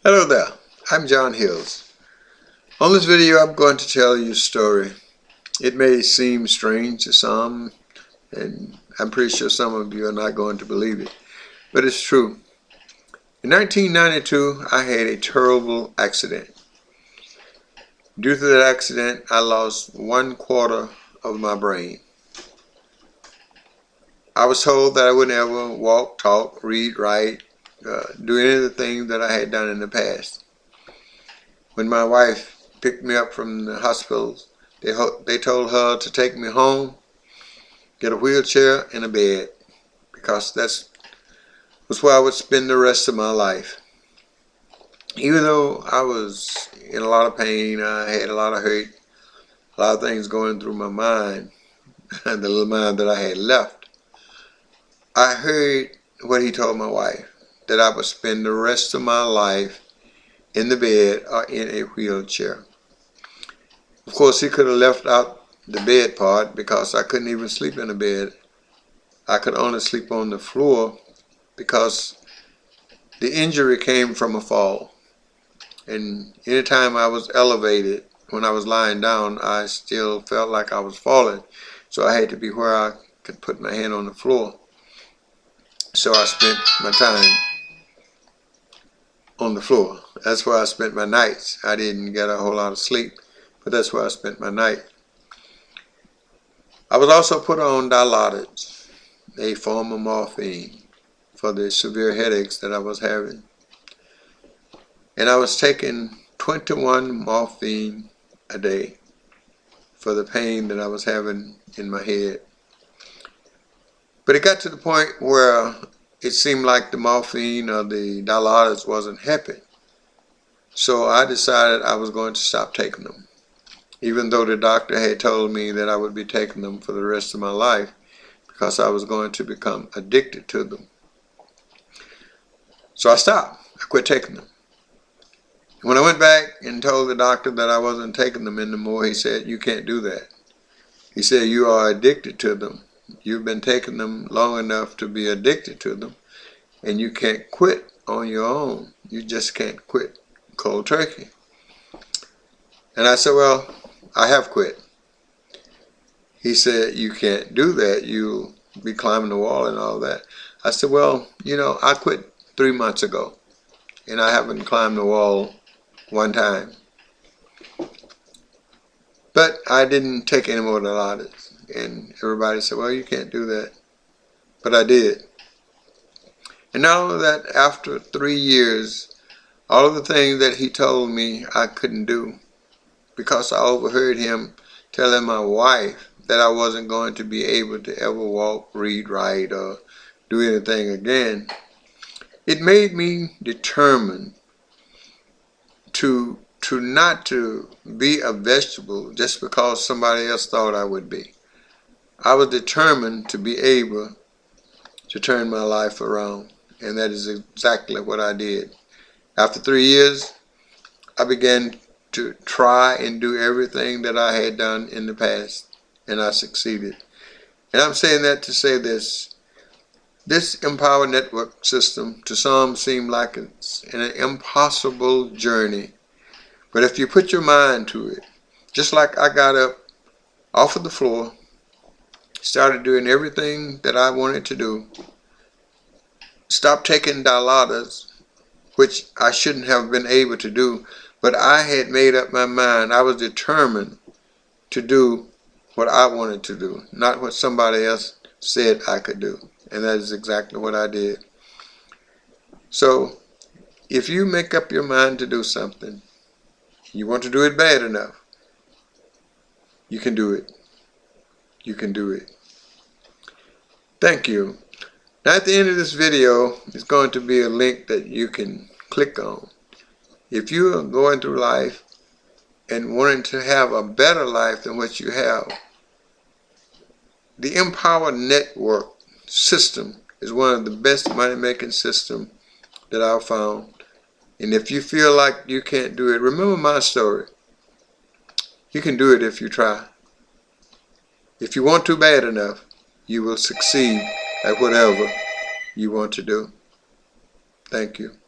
Hello there, I'm John Hills. On this video I'm going to tell you a story. It may seem strange to some, and I'm pretty sure some of you are not going to believe it, but it's true. In 1992 I had a terrible accident. Due to that accident I lost 1/4 of my brain. I was told that I would never walk, talk, read, write, do any of the things that I had done in the past. When my wife picked me up from the hospital, they told her to take me home, get a wheelchair and a bed, because that was where I would spend the rest of my life. Even though I was in a lot of pain, I had a lot of hurt, a lot of things going through my mind, the little mind that I had left, I heard what he told my wife, that I would spend the rest of my life in the bed or in a wheelchair. Of course, he could have left out the bed part because I couldn't even sleep in a bed. I could only sleep on the floor because the injury came from a fall. And anytime I was elevated, when I was lying down, I still felt like I was falling. So I had to be where I could put my hand on the floor. So I spent my time on the floor. That's where I spent my nights. I didn't get a whole lot of sleep, but that's where I spent my night. I was also put on Dilaudid, a form of morphine, for the severe headaches that I was having. And I was taking 21 morphine a day for the pain that I was having in my head. But it got to the point where it seemed like the morphine or the Dilaudid wasn't helping. So I decided I was going to stop taking them, even though the doctor had told me that I would be taking them for the rest of my life because I was going to become addicted to them. So I stopped. I quit taking them. When I went back and told the doctor that I wasn't taking them anymore, he said, "You can't do that." He said, "You are addicted to them. You've been taking them long enough to be addicted to them, and you can't quit on your own. You just can't quit cold turkey." And I said, "Well, I have quit." He said, "You can't do that. You'll be climbing the wall and all that." I said, "Well, I quit 3 months ago, and I haven't climbed the wall one time. But I didn't take any more Dilaudid." And everybody said, "Well, you can't do that." But I did. And not only that, after 3 years, all of the things that he told me I couldn't do, because I overheard him telling my wife that I wasn't going to be able to ever walk, read, write, or do anything again, it made me determined to not to be a vegetable just because somebody else thought I would be. I was determined to be able to turn my life around, and that is exactly what I did. After 3 years, I began to try and do everything that I had done in the past, and I succeeded. And I'm saying that to say this. This Impower network system to some seems like it's an impossible journey. But if you put your mind to it, just like I got up off of the floor, started doing everything that I wanted to do, stopped taking Dilaudid, which I shouldn't have been able to do, but I had made up my mind. I was determined to do what I wanted to do, not what somebody else said I could do. And that is exactly what I did. So if you make up your mind to do something, you want to do it bad enough, you can do it. You can do it. Thank you. Now at the end of this video is going to be a link that you can click on. If you are going through life and wanting to have a better life than what you have, the Impower network system is one of the best money-making systems that I've found. And if you feel like you can't do it, remember my story. You can do it if you try. If you want to bad enough, you will succeed at whatever you want to do. Thank you.